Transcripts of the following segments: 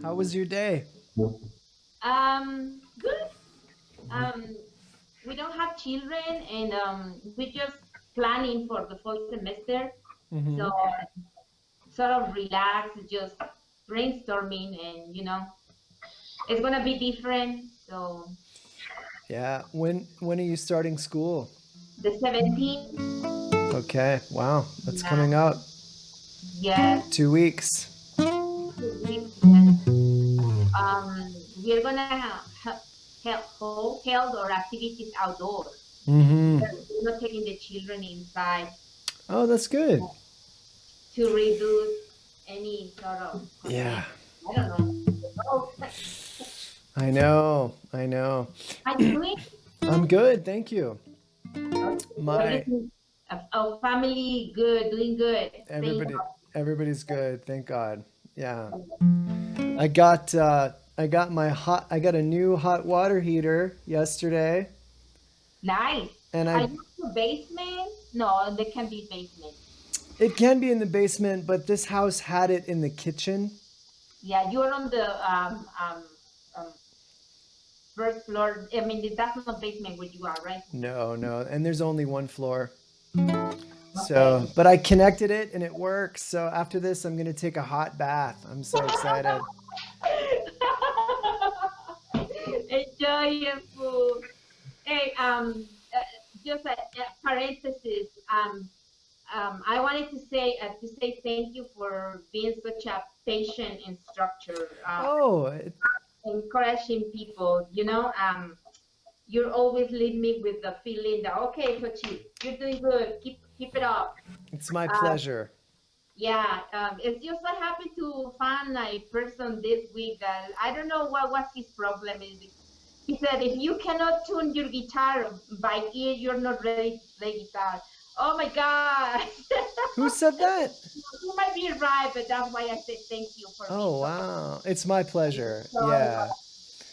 How was your day? Good. Um, we don't have children, and we're just planning for the fall semester. So Mm-hmm. sort of relax, just brainstorming, and it's gonna be different. So Yeah. When are you starting school? the 17th, Okay. Wow. That's yeah, coming up. yes, 2 weeks. 2 weeks, yes. We're gonna held our activities outdoors. Mm-hmm. We're not taking the children inside Oh, that's good. to reduce any sort of Yeah. contamination. I don't know. Oh, I know. I know. how you doing? I'm good. Thank you. Okay, My everything, our family good, doing good, staying everybody everybody's good. Thank God. Yeah. healthy. I got a new hot water heater yesterday, Nice. and Are I you in the basement? No, there can be basement. it can be in the basement, but this house had it in the kitchen. Yeah, you're on the um, first floor. I mean, that's not basement where you are, right? No, no, and there's only one floor. Okay. So, but I connected it and it works. So after this, I'm gonna take a hot bath. I'm so excited. Enjoy your food. Hey, just a parenthesis. I wanted to say thank you for being such a patient instructor, Oh, encouraging people. You always leave me with the feeling that okay, Xochitl, you're doing good. Keep it up. it's my Uh, pleasure. yeah, it's just so happy to find a person this week that I don't know what was his problem. He said, if you cannot tune your guitar by ear, you're not ready to play guitar. Oh my God. Who said that? You might be right, but that's why I said thank you for being Oh, so wow. It's my pleasure. so Yeah.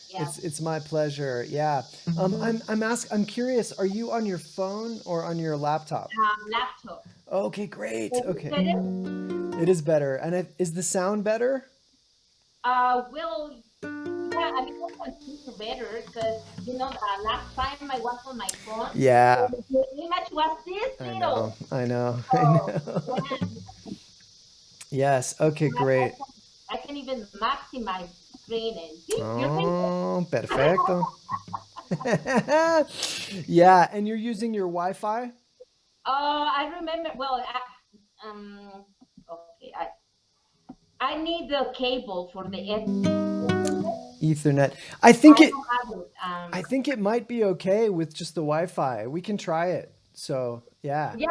yeah. It's my pleasure. Yeah. I'm curious, are you on your phone or on your laptop? Laptop. Okay, great. Is it Okay. better? It is better. And is the sound better? Well, yeah, I mean, I consider better because, the last time I was on my phone, Yeah. the image was this I know. little. I know. I Oh, know. yeah. Yes. Okay, I, I, great. can, I can even maximize the screen and see, you're thinking. Oh, perfecto. Yeah, and you're using your Wi-Fi? I remember, well, okay, I need the cable for the internet. Ethernet. I don't have it. I think it might be okay with just the Wi-Fi. We can try it. So, yeah. Yeah,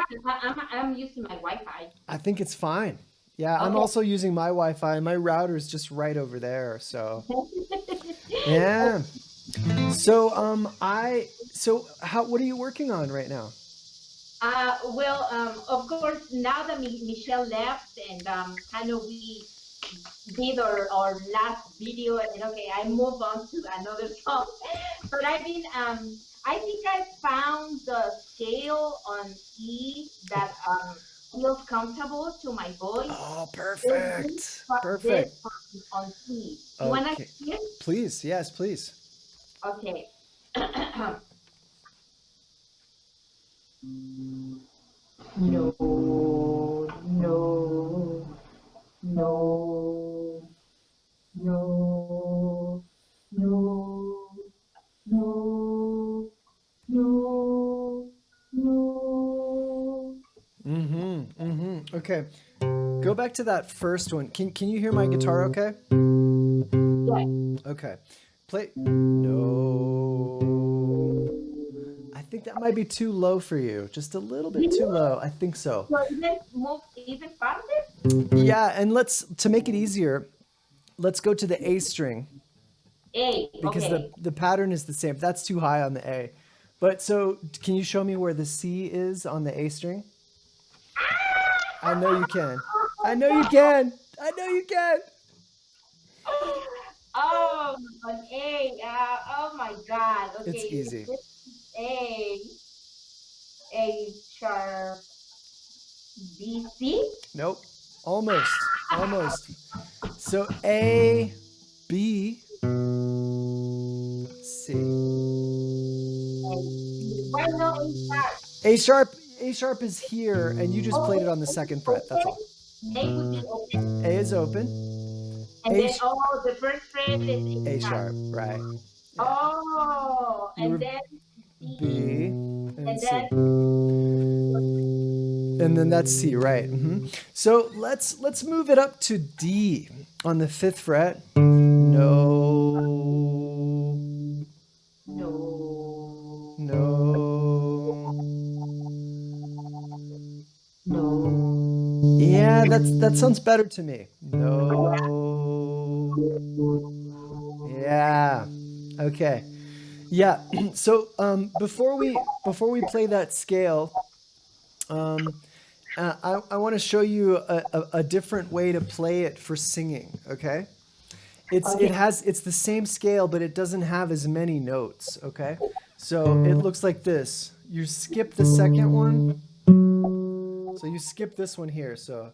I'm using my Wi-Fi. I think it's fine. Yeah, I'm Okay. also using my Wi-Fi. My router's just right over there. So, yeah. So how what are you working on right now? Well, of course, now that Michelle left and kind of we did our last video, and okay, I move on to another song. But I think I found the scale on E that feels comfortable to my voice. Oh, There's perfect. this Perfect. on C. You wanna Okay. hear? Please. Yes, please. Okay. No, no, no, no, no, no, no, no. Mhm. Mhm. Okay. Go back to that first one. Can you hear my guitar okay? Yeah. Okay. Play No. I think that might be too low for you. Just a little bit too Really? low. I think so. So even move even faster? Yeah, and let's to make it easier, let's go to the A string A. because the Okay. the pattern is the same. That's too high on the A. But so can you show me where the C is on the A string? I know you can. I know you can. I know you can. Oh, an A. Oh my God. It's Okay. easy. This is A sharp B C. Nope. Almost. Almost. So A, B, C. And why no A sharp? A sharp, A sharp is here, and you just Oh, played A it on the would be second fret. That's open. all. A would be open. A is open. And A, then, oh, the first fret is A A sharp. sharp, right? Yeah. Oh, You and were then B D, and and C, then and then that's C, right? So let's move it up to D on the fifth fret. No, no, no. no. Yeah, that sounds better to me. No. Yeah. Okay. Yeah. So before we play that scale, um, I want to show you a different way to play it for singing. Okay. Okay. It's the same scale, but it doesn't have as many notes. Okay. So it looks like this. You skip the second one. So you skip this one here. So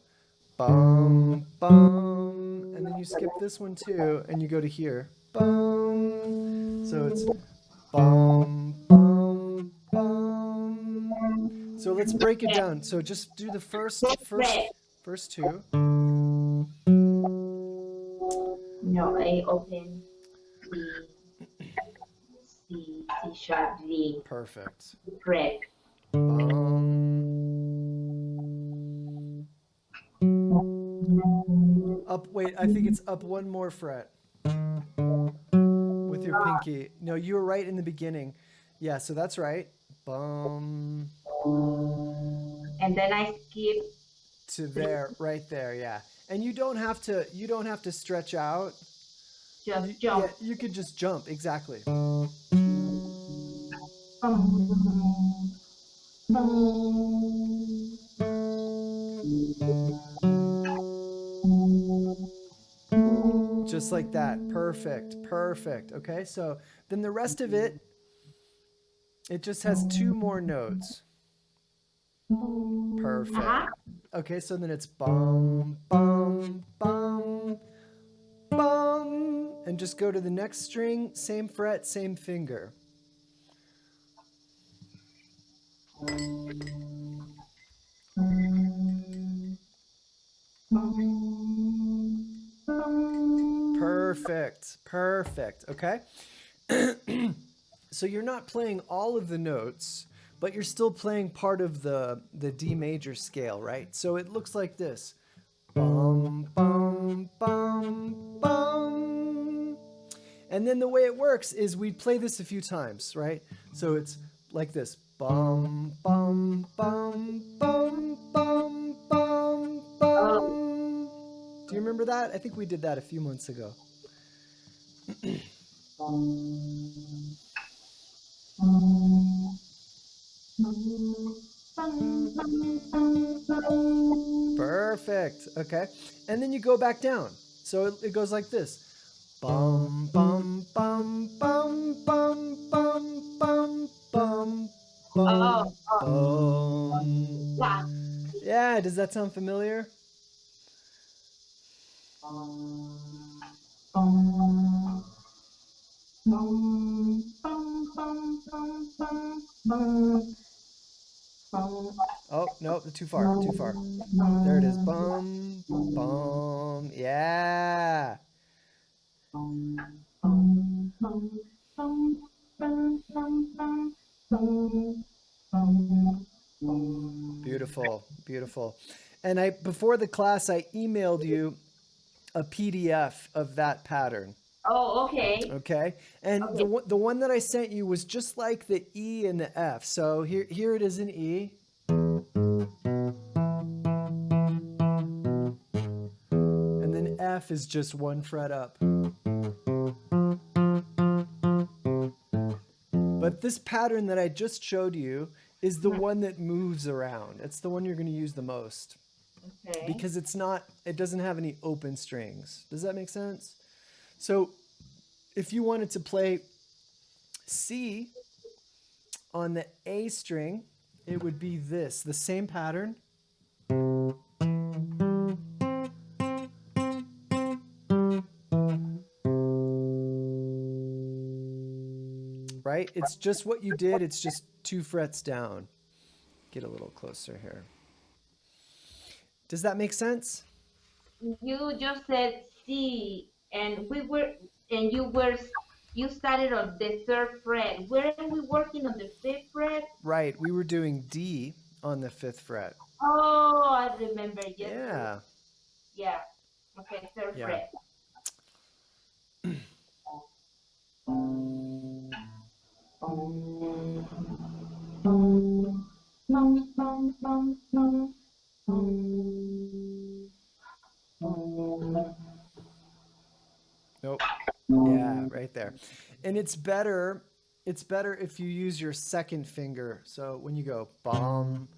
bum bum, and then you skip this one too, and you go to here. Bum. So it's bum bum bum. So let's break it Fret, down. So just do the first fifth first fret. first two. No, A open. C, C sharp, D, Perfect. fret. Bum. Up. Wait, I think it's up one more fret with your pinky. No, you were right in the beginning. Yeah, so that's right. Bum And then I skip to three, there, right there. Yeah, and you don't have to stretch out. just Yeah, jump. you could just jump exactly. Just like that. Perfect. Perfect. Okay, so then the rest of it, it just has two more notes. Perfect. Uh-huh. Okay, so then it's bum, bum, bum, bum. And just go to the next string, same fret, same finger. Perfect. Perfect. Okay. So you're not playing all of the notes, but you're still playing part of the D major scale, right? So it looks like this. Bum bum bum bum. And then the way it works is we play this a few times, right? So it's like this. Bum bum bum bum bum bum Oh, bum. Do you remember that? I think we did that a few months ago. Perfect. Okay. And then you go back down. So it goes like this. Bum bum bum bum bum bum bum bum oh, bum oh, bum. yeah. Yeah, does that sound familiar? Oh, no, too far, too far. There it is. Bum bum. Yeah. Beautiful, beautiful. And I before the class I emailed you a PDF of that pattern. Oh, okay. Okay, and Okay. the one that I sent you was just like the E and the F. So here it is in E, and then F is just one fret up. But this pattern that I just showed you is the one that moves around. It's the one you're going to use the most Okay. because it doesn't have any open strings. Does that make sense? So if you wanted to play C on the A string, it would be this, the same pattern. right? It's just what you did. It's just 2 frets down. Get a little closer here. Does that make sense? You just said C, and you started on the third fret. Weren't we working on the fifth fret? Right. We were doing D on the 5th fret. Oh, I remember. Yes, sir. Yeah. Yeah. Okay, third Yeah. fret. Nope. Yeah, right there. And it's better if you use your second finger. So when you go bum,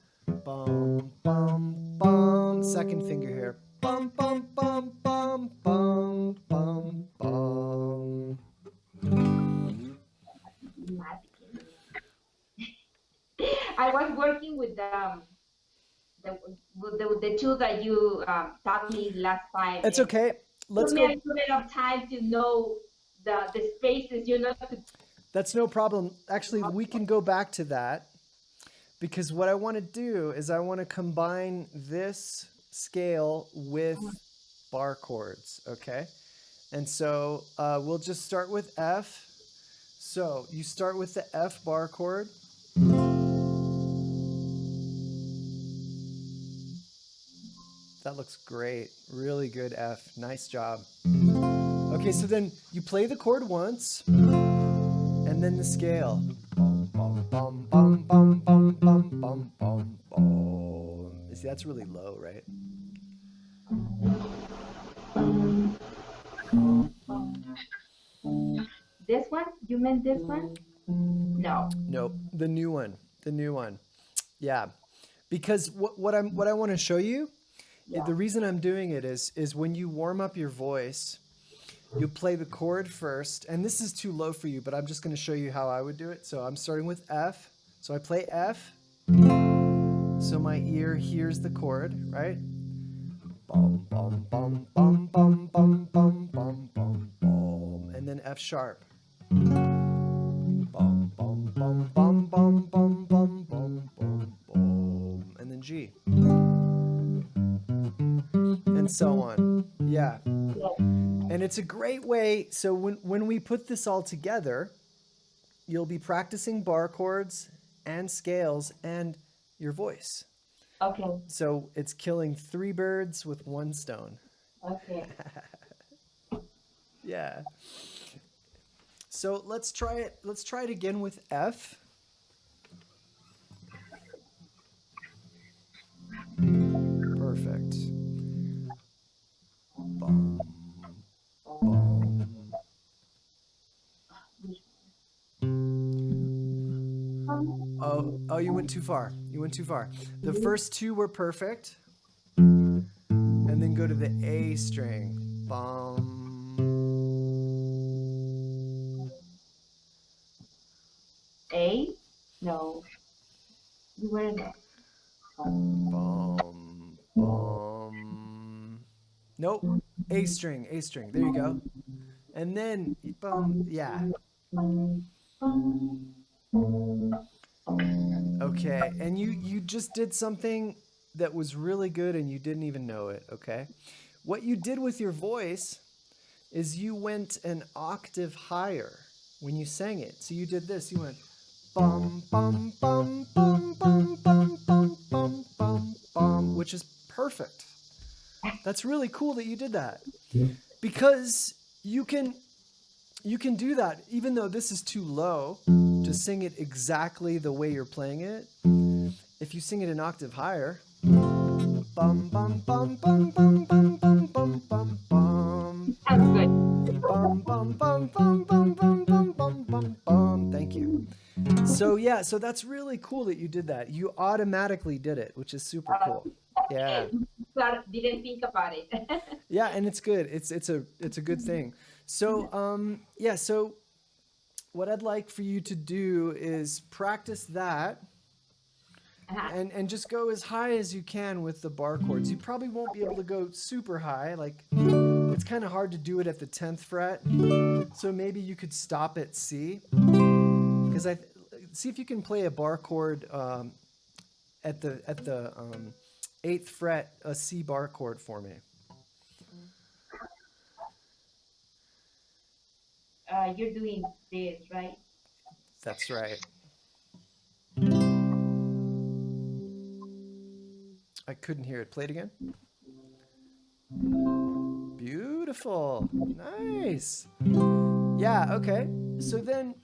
bum, bum, bum, second finger here. Bum, bum, bum, bum, bum, bum, bum. I was working with the, the two that you taught me last time, It's and okay. Let's took me a go. little bit of time to know the spaces, to That's no problem. Actually, we can go back to that because what I want to do is I want to combine this scale with bar chords, okay? And so we'll just start with F. So you start with the F bar chord. That looks great. Really good F. Nice job. Okay, so then you play the chord once, and then the scale. Bum, bum, bum, bum, bum, bum, bum, bum, bum, bum. You see, that's really low, right? this one. You meant this one? No. Nope, the new one. The new one. Yeah. Because what I want to show you, Yeah. the reason I'm doing it is when you warm up your voice, you play the chord first, and this is too low for you, but I'm just going to show you how I would do it. So I'm starting with F. So I play F. So my ear hears the chord, right? Bum bum bum bum bum bum bum bum bum bum, and then F sharp. Bum bum bum bum bum bum bum bum bum bum, and then G. And so on. Yeah. And it's a great way. So when we put this all together, you'll be practicing bar chords and scales and your voice. Okay. So it's killing 3 birds with 1 stone. Okay. Yeah. So let's try it. Let's try it again with F. Perfect. Bum, bum. Oh, you went too far. You went too far. The first 2 were perfect. And then go to the A string. Bum. A? No. You were not. Bum. Bum. Nope. A string. A string. There you go. And then bum. Yeah. Okay. And you just did something that was really good and you didn't even know it, okay? What you did with your voice is you went an octave higher when you sang it. So you did this. You went bum bum bum bum bum bum bum bum bum bum, which is perfect. That's really cool that you did that. Because you can do that even though this is too low to sing it exactly the way you're playing it. If you sing it an octave higher, bum bum bum bum bum bum bum bum bum bum. Sounds good. Bum bum bum bum bum bum bum bum bum bum. Thank you. So yeah, so that's really cool that you did that. You automatically did it, which is super cool. Yeah. Didn't think about it. Yeah, and it's good. It's a good thing. So yeah, so what I'd like for you to do is practice that. And just go as high as you can with the bar chords. You probably won't be able to go super high. Like, it's kind of hard to do it at the 10th fret. So maybe you could stop at C. because I see if you can play a bar chord at the eighth fret, a C bar chord for me. You're doing this, right? That's right. I couldn't hear it. Play it again. Beautiful. Nice. Yeah, okay. So then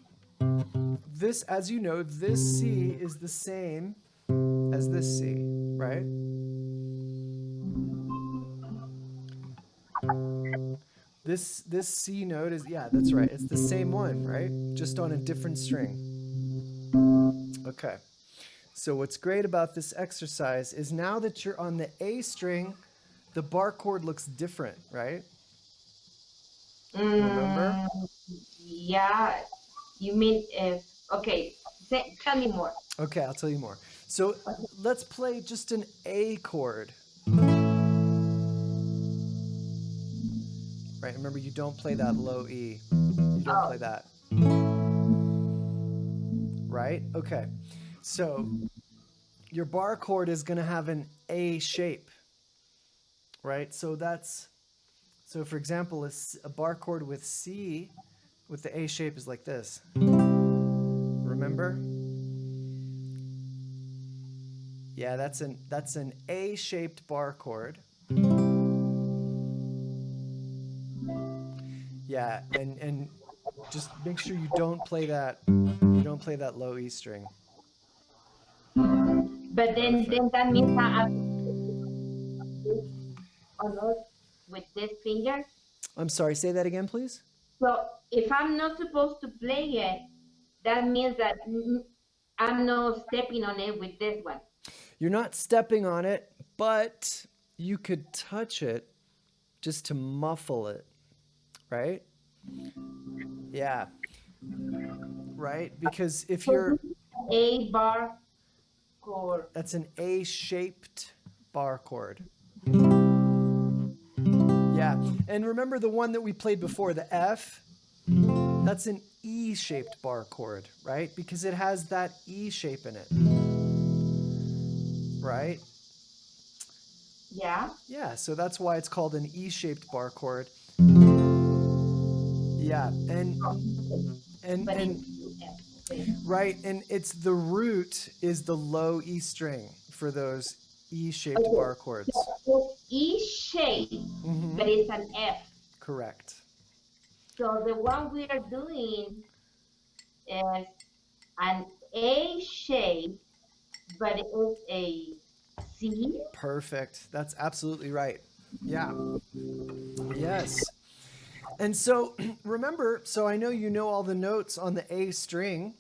this, as you know, this C is the same as this C, right? This C note is, yeah, that's right. It's the same one, right? Just on a different string. Okay. So what's great about this exercise is now that you're on the A string, the bar chord looks different, right? Remember? Yeah. You mean if? Okay. Tell me more. Okay, I'll tell you more. So let's play just an A chord. Right, remember you don't play that low E. You don't play that. Right? Okay. So your bar chord is going to have an A shape. Right? So for example, a bar chord with C with the A shape is like this. Remember? Yeah, that's an A-shaped bar chord. Yeah, and just make sure you don't play that low E string. But then Perfect. that means I'm on it with this finger. I'm sorry, say that again, please. So if I'm not supposed to play it, that means that I'm not stepping on it with this one. You're not stepping on it, but you could touch it just to muffle it, right? Yeah. Right? Because if So you're this is A bar chord. that's an A-shaped bar chord. Yeah. And remember the one that we played before, the F? That's an E-shaped bar chord, right? Because it has that E shape in it. Right? Yeah. Yeah, so that's why it's called an E-shaped bar chord. Yeah, and But and right, and it's the root is the low E string for those E-shaped okay. bar chords. So it's E shape, but it's an F. Correct. So the one we are doing is an A shape, but it's a C. Perfect. That's absolutely right. Yeah. Yes. And so remember, so I know you know all the notes on the A string.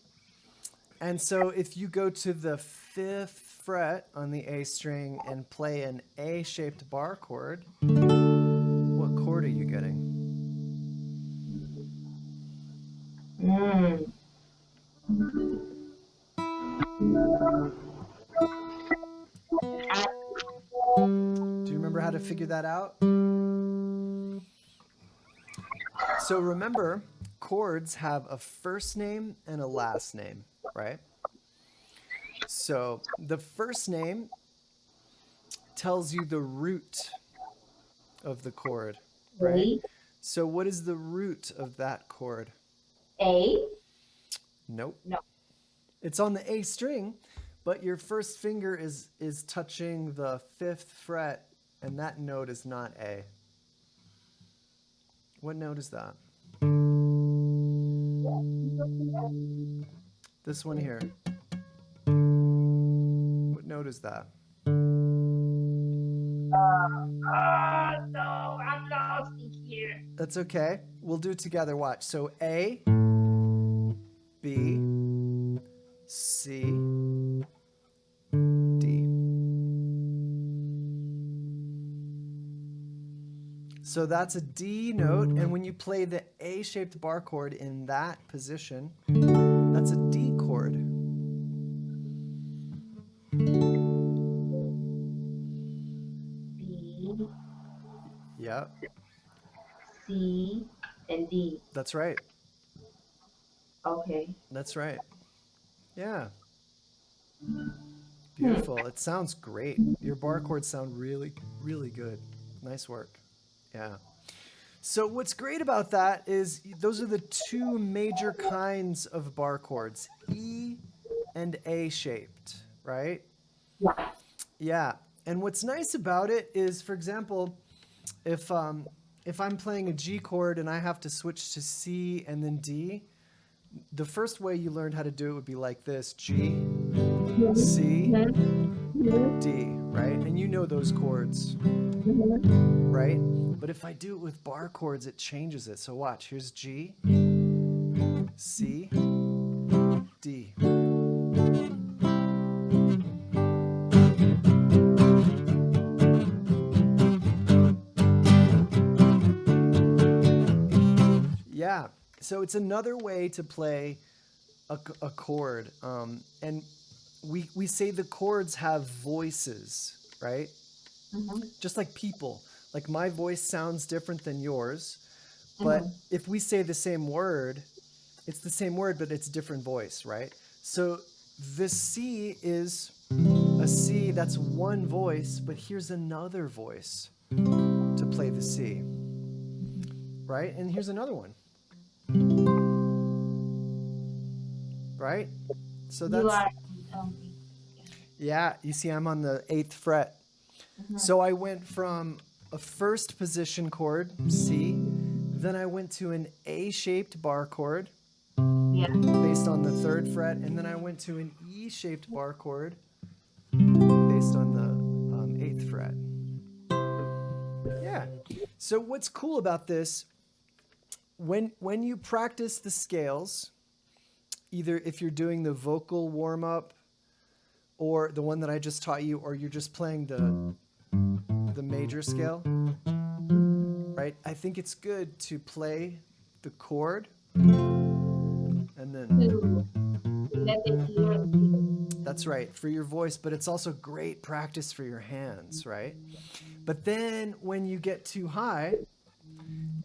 And so if you go to the fifth fret on the A string and play an A-shaped bar chord, what chord are you getting? Mm. Do you remember how to figure that out? So remember, chords have a first name and a last name, right? So the first name tells you the root of the chord, right? A, So what is the root of that chord? A. Nope. No. It's on the A string, but your first finger is touching the fifth fret, and that note is not A. What note is that? This one here. What note is that? No, I'm lost in here. That's okay. We'll do it together. Watch. So A, B, C, D. So that's a D note, and when you play the A-shaped bar chord in that position, that's a D chord. B, Yep, C, and D. that's right. Okay. That's right. Yeah. Beautiful. It sounds great. Your bar chords sound really, really good. Nice work. Yeah. So what's great about that is those are the two major kinds of bar chords, E and A shaped, right? Yeah. Yeah. And what's nice about it is, for example, if if I'm playing a G chord and I have to switch to C and then D, the first way you learned how to do it would be like this: G, C, D, right? And you know those chords, right? But if I do it with bar chords, it changes it. So watch. Here's G, C, D. Yeah. So it's another way to play a chord. And we say the chords have voices, right? Just like people. Like my voice sounds different than yours. But if we say the same word, it's the same word, but it's a different voice, right? So this C is a C, that's one voice, but here's another voice to play the C, right? And here's another one, right? So You that's, are. yeah, you see, I'm on the 8th fret. So I went from a first position chord, C, then I went to an A-shaped bar chord Yeah. based on the 3rd fret, and then I went to an E-shaped bar chord based on the 8th fret. Yeah. So what's cool about this, when you practice the scales, either if you're doing the vocal warm-up or the one that I just taught you, or you're just playing the major scale, right? I think it's good to play the chord and then To let it hear. that's right, for your voice, but it's also great practice for your hands, right? But then when you get too high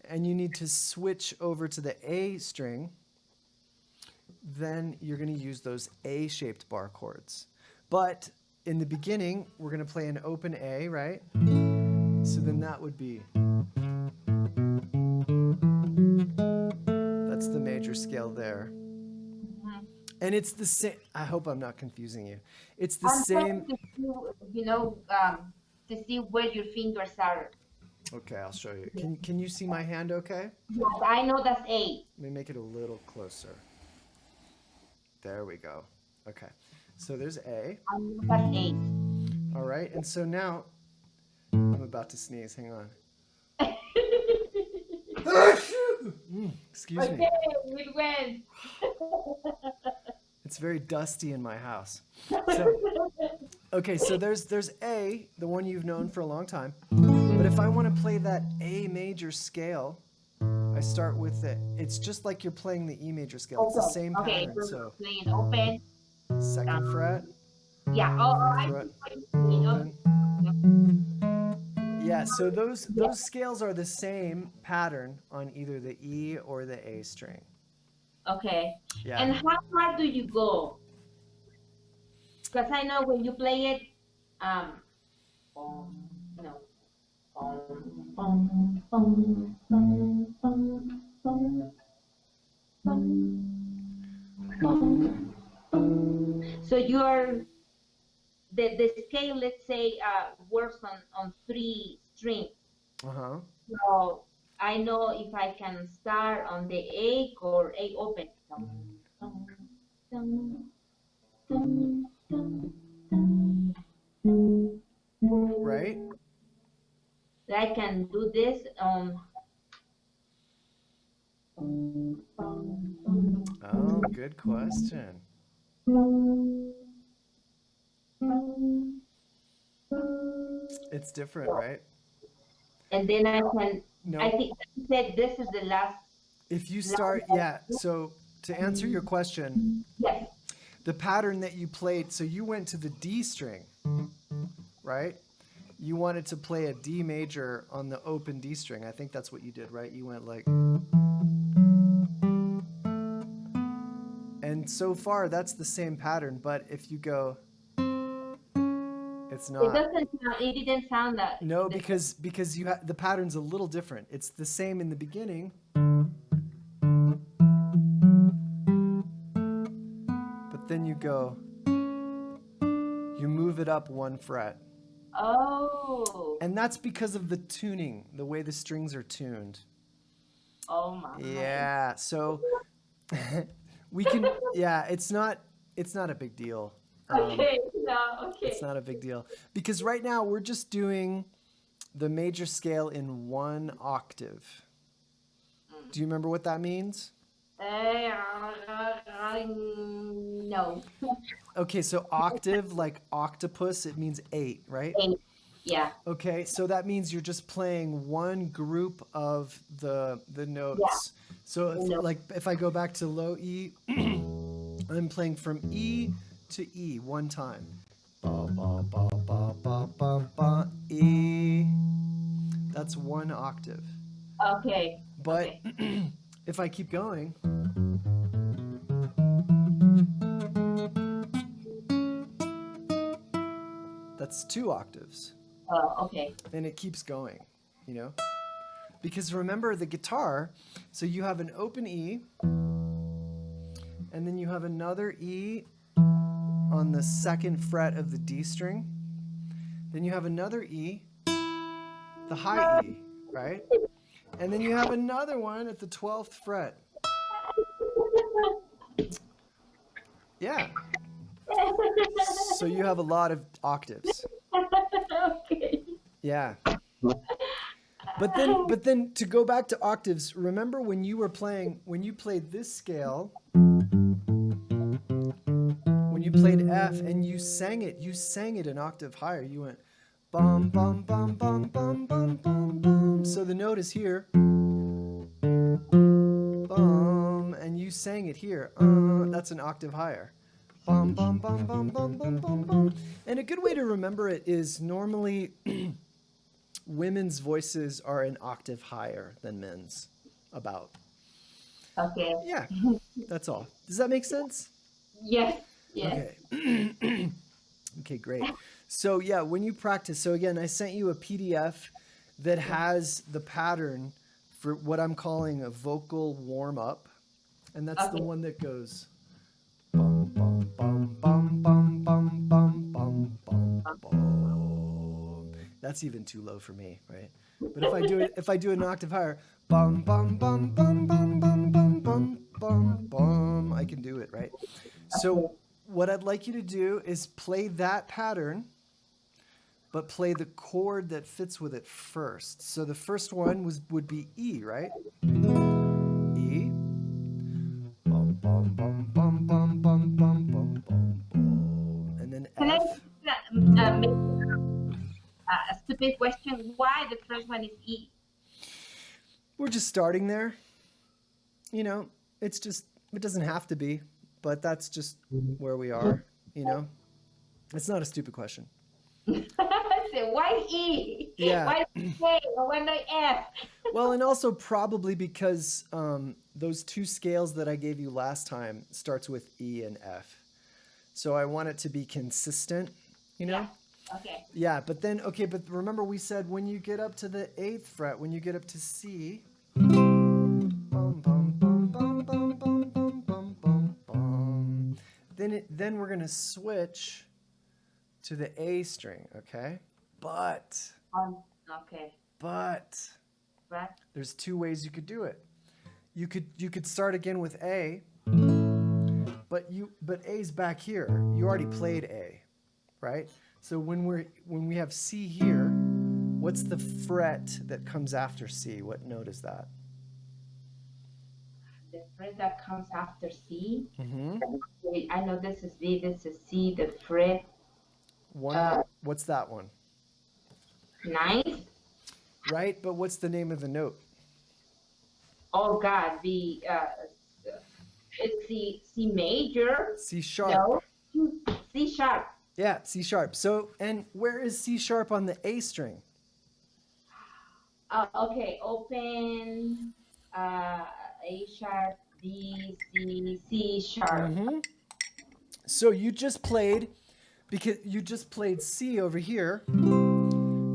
and you need to switch over to the A string, then you're going to use those A-shaped bar chords. But in the beginning, we're going to play an open A, right? So then that would be, that's the major scale there. And it's the same, I hope I'm not confusing you. It's the I'm same, trying to see, to see where your fingers are. okay, I'll show you. Can you see my hand okay? Yes, I know that's A. Let me make it a little closer. There we go. Okay. So there's A. I know that's A. All right. And so now I'm about to sneeze. Hang on. Excuse me. Okay, it went. It's very dusty in my house. So, okay, so there's A, the one you've known for a long time. But if I want to play that A major scale, I start with it. It's just like you're playing the E major scale. It's the same Okay, pattern. so So playing open. 2nd fret, Yeah. Oh, 3rd I fret, see what you're doing. open. Yeah, so those scales are the same pattern on either the E or the A string. Okay. Yeah. And how hard do you go? Because I know when you play it, um, you know, so you're the scale, let's say, works on 3 strings. Uh-huh. So I know if I can start on the A or A open. Right? I can do this on. Oh, good question. It's different, right? And then I can. I No. think you said this is the last. If you start, yeah, so to answer your question, Yes. the pattern that you played, so you went to the D string, right? You wanted to play a D major on the open D string. I think that's what you did, right? You went like, and so far that's the same pattern, but if you go, it's It not. doesn't sound, it didn't sound that. No, because the pattern's a little different. It's the same in the beginning, but then you go, you move it up one fret. Oh. And that's because of the tuning, the way the strings are tuned. Oh my. Yeah, so we can, yeah, it's not a big deal. Okay, no, okay. It's not a big deal because right now we're just doing the major scale in one octave. Do you remember what that means? No. Okay, so octave, like octopus, it means 8, right? Yeah. Okay, so that means you're just playing one group of the notes. So if I go back to low E, I'm playing from E to E one time. Ba, ba, ba, ba, ba, ba, ba, E. That's one octave. Okay. But Okay. if I keep going, that's 2 octaves. Okay. And it keeps going, you know? Because remember the guitar, so you have an open E, and then you have another E on the 2nd fret of the D string. Then you have another E, the high E, right? And then you have another one at the 12th fret. Yeah. So you have a lot of octaves. Okay. Yeah. But then to go back to octaves, remember when you played this scale, when you played F and you sang it an octave higher. You went bum bum bum bum bum bum bum bum. So the note is here. Bum, and you sang it here. That's an octave higher. Bum bum bum bum bum bum bum bum. And a good way to remember it is normally women's voices are an octave higher than men's, about. Okay. Yeah, that's all. Does that make sense? Yes. Yes. Okay. Okay, great. So yeah, when you practice, so again, I sent you a PDF that has the pattern for what I'm calling a vocal warm-up, and that's the one that goes bum bum bum bum bum bum bum bum bum bum. That's even too low for me, right? But if I do an octave higher, bum bum bum bum bum bum bum bum bum bum, I can do it, right? So what I'd like you to do is play that pattern, but play the chord that fits with it first. So the first one would be E, right? E. Bum bum bum bum bum bum bum bum bum bum. And then Can F. I make a stupid question? Why the first one is E? We're just starting there. You know, it doesn't have to be, but that's just where we are, you know? It's not a stupid question. So why E? Yeah. Why A? Why not F? Well, and also probably because those 2 scales that I gave you last time starts with E and F. So I want it to be consistent, you know? Yeah. Okay. Yeah, but remember we said when you get up to the 8th fret, when you get up to C, bum bum bum bum bum bum bum bum bum bum. Then we're gonna switch to the A string, okay? But Okay. Right. there's 2 ways you could do it. You could start again with A, but A's back here. You already played A, right? So when we have C here, what's the fret that comes after C? What note is that? The fret that comes after C. Mm-hmm. I know this is D, this is C, the fret. What's that one? 9th. Right, but what's the name of the note? Oh God, it's C major. C sharp. No, C sharp. Yeah, C sharp. So, and where is C sharp on the A string? Okay, open A sharp C sharp. Mm-hmm. So you just played, because you just played C over here.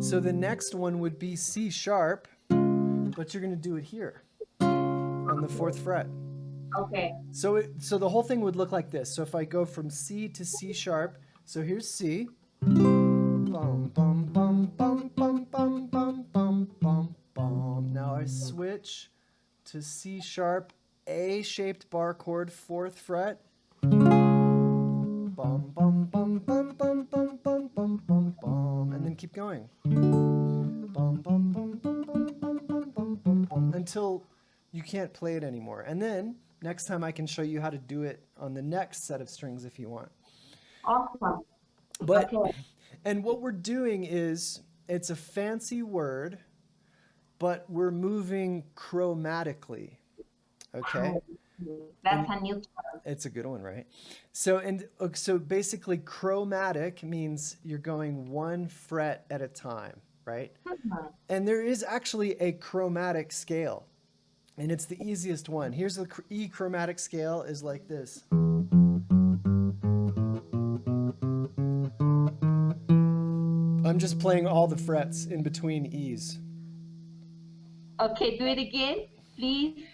So the next one would be C sharp, but you're going to do it here on the 4th fret. Okay. So the whole thing would look like this. So if I go from C to C sharp, so here's C. Bum, bum, bum, bum, bum, bum, bum, bum, bum, bum. Now I switch to C sharp, A-shaped bar chord, 4th fret. Bum, bum, bum, bum, bum, bum, bum, bum, bum, bum. And then keep going. Bum, bum, bum, bum, bum, bum, bum, bum, bum, bum, until you can't play it anymore. And then next time I can show you how to do it on the next set of strings if you want. Awesome. But, Okay. and what we're doing is, it's a fancy word, but we're moving chromatically. Okay? That's a new term. It's a good one, right? So basically chromatic means you're going 1 fret at a time, right? Mhm. And there is actually a chromatic scale, and it's the easiest one. Here's the E chromatic scale is like this. I'm just playing all the frets in between E's. Okay, do it again, please.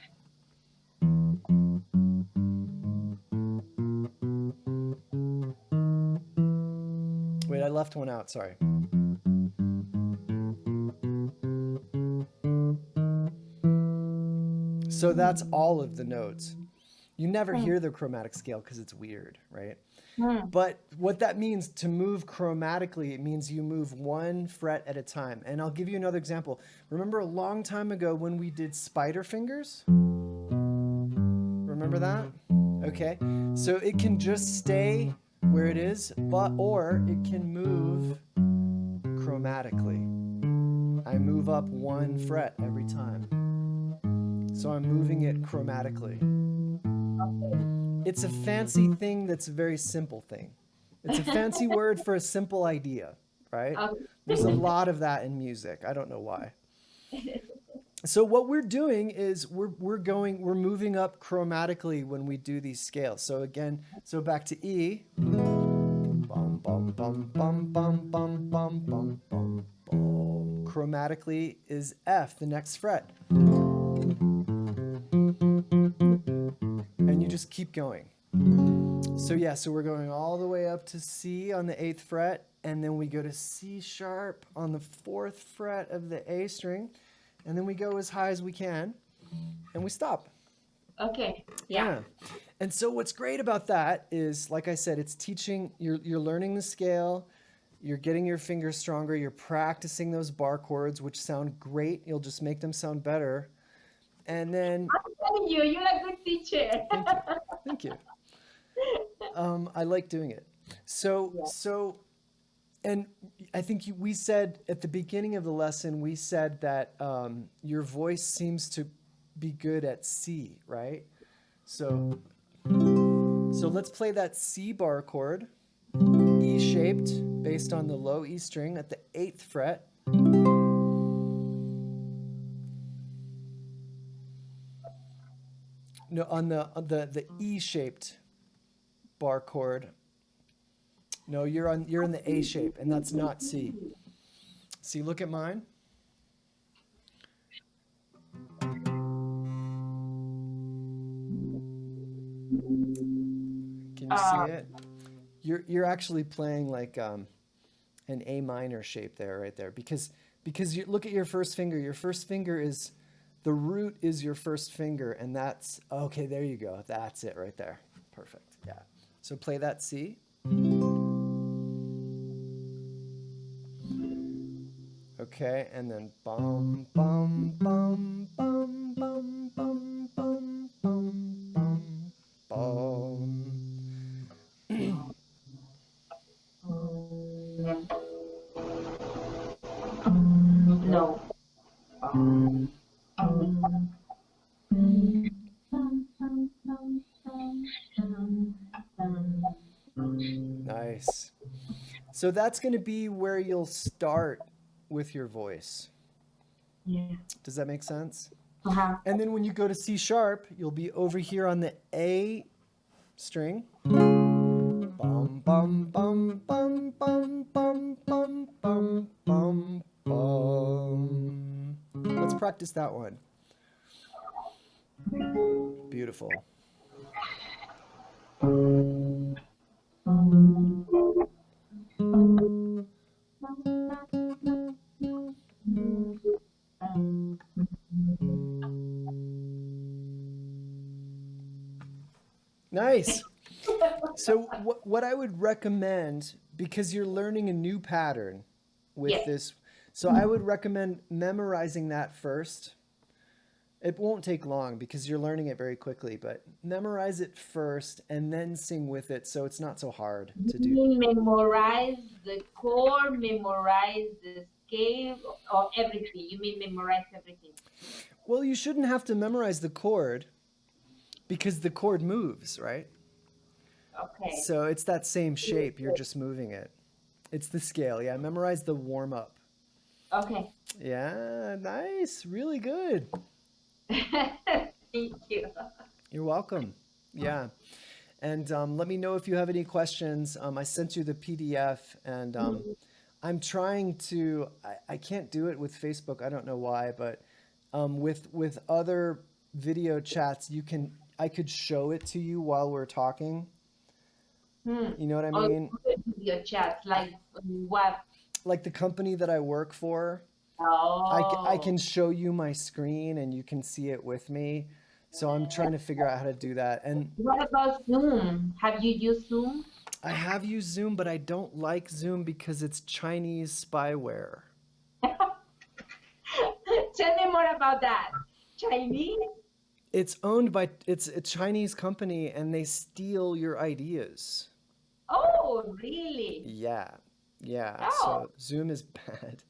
Wait, I left one out, sorry. So that's all of the notes. You never hear the chromatic scale because it's weird, right? Hmm. But what that means to move chromatically, it means you move 1 fret at a time. And I'll give you another example. Remember a long time ago when we did spider fingers? Remember that? Okay. So it can just stay where it is, or it can move chromatically. I move up 1 fret every time. So I'm moving it chromatically. It's a fancy thing that's a very simple thing. It's a fancy word for a simple idea, right? Okay. There's a lot of that in music. I don't know why. So what we're doing is we're moving up chromatically when we do these scales. So again, so back to E. Bum bum bum bum bum bum bum bum bum bum. Chromatically is F, the next fret. And you just keep going. So yeah, so we're going all the way up to C on the 8th fret, and then we go to C sharp on the 4th fret of the A string, and then we go as high as we can, and we stop. Okay. Yeah. And so what's great about that is, like I said, it's teaching, you're learning the scale, you're getting your fingers stronger, you're practicing those bar chords, which sound great. You'll just make them sound better. And then... I'm telling you, you're a good teacher. Thank you. Thank you. I like doing it. So, and I think we said at the beginning of the lesson, we said that your voice seems to be good at C, right? So let's play that C bar chord, E-shaped, based on the low E string at the 8th fret. No, on the E-shaped bar chord. No, you're in the A shape, and that's not C. See, look at mine. Can you see it? You're actually playing like an A minor shape there, right there, because you look at your first finger. Your first finger is the root is your first finger, and that's okay. There you go. That's it right there. Perfect. Yeah. So play that C. Okay, and then bum bum bum bum bum bum bum bum bum bum. No. Nice. So that's going to be where you'll start with your voice. Yeah. Does that make sense? Uh-huh. And then when you go to C sharp, you'll be over here on the A string. Bum, bum, bum, bum, bum, bum, bum, bum, bum, bum. Let's practice that one. Beautiful. Nice. So what I would recommend, because you're learning a new pattern with Yes. this, so I would recommend memorizing that first. It won't take long because you're learning it very quickly, but memorize it first and then sing with it so it's not so hard to do. You memorize the chord, memorize the scale, or everything. You mean memorize everything? Well, you shouldn't have to memorize the chord because the chord moves, right? Okay. So it's that same shape, you're just moving it. It's the scale, yeah. Memorize the warm up. Okay. Yeah, nice. Really good. Thank you. You're welcome. Yeah. And let me know if you have any questions. I sent you the PDF, and I'm trying to. I can't do it with Facebook. I don't know why, but with other video chats, you can. I could show it to you while we're talking. You know what I Or mean? video chats, like what? Like the company that I work for, I Oh. can show you my screen and you can see it with me. So I'm trying to figure out how to do that. And What about Zoom? Have you used Zoom? I have used Zoom, but I don't like Zoom because it's Chinese spyware. Tell me more about that. Chinese? It's owned by it's a Chinese company and they steal your ideas. Oh, really? Yeah. Yeah. Oh, So Zoom is bad.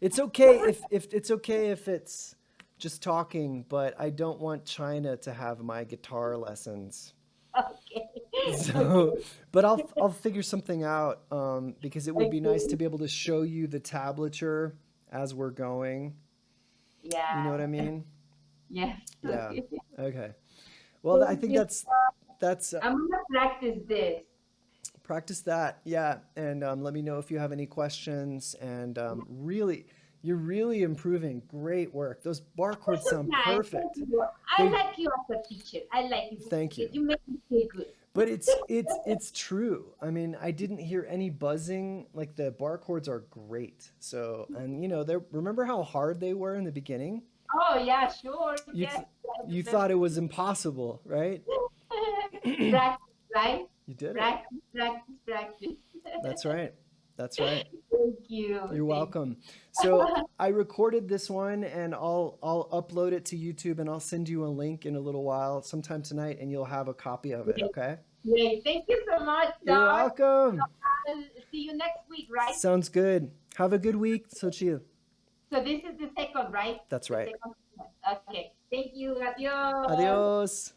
It's okay if it's okay if it's just talking, but I don't want China to have my guitar lessons. okay. So, but I'll figure something out because it would be nice to Okay. be able to show you the tablature as we're going. You know Yeah. what I mean? Yes. Yeah. Okay. Okay. Well, I Thank think you. that's I'm gonna practice this. practice that. Yeah, and let me know if you have any questions. And really, you're really improving. Great work. Those bar That's chords so sound nice. Thank perfect. you. I They like you as a teacher. I like you. Thank you. You make me feel good. But it's true. I mean, I didn't hear any buzzing. Like the bar chords are great. So, and they remember how hard they were in the beginning? Oh yeah, sure. You Yes, th- I you thought it remember. was impossible, right? Practice, right? You did it. Practice, practice, practice. That's right. That's right. Thank you. You're Thank welcome. So I recorded this one and I'll upload it to YouTube and I'll send you a link in a little while, sometime tonight, and you'll have a copy of it, you. okay? Great. Thank you so much, You're Doc. welcome. I'll see you next week, right? Sounds good. Have a good week, Xochitl. So this is the second, right? That's The right. second one. Okay. Thank you. Adios. Adios.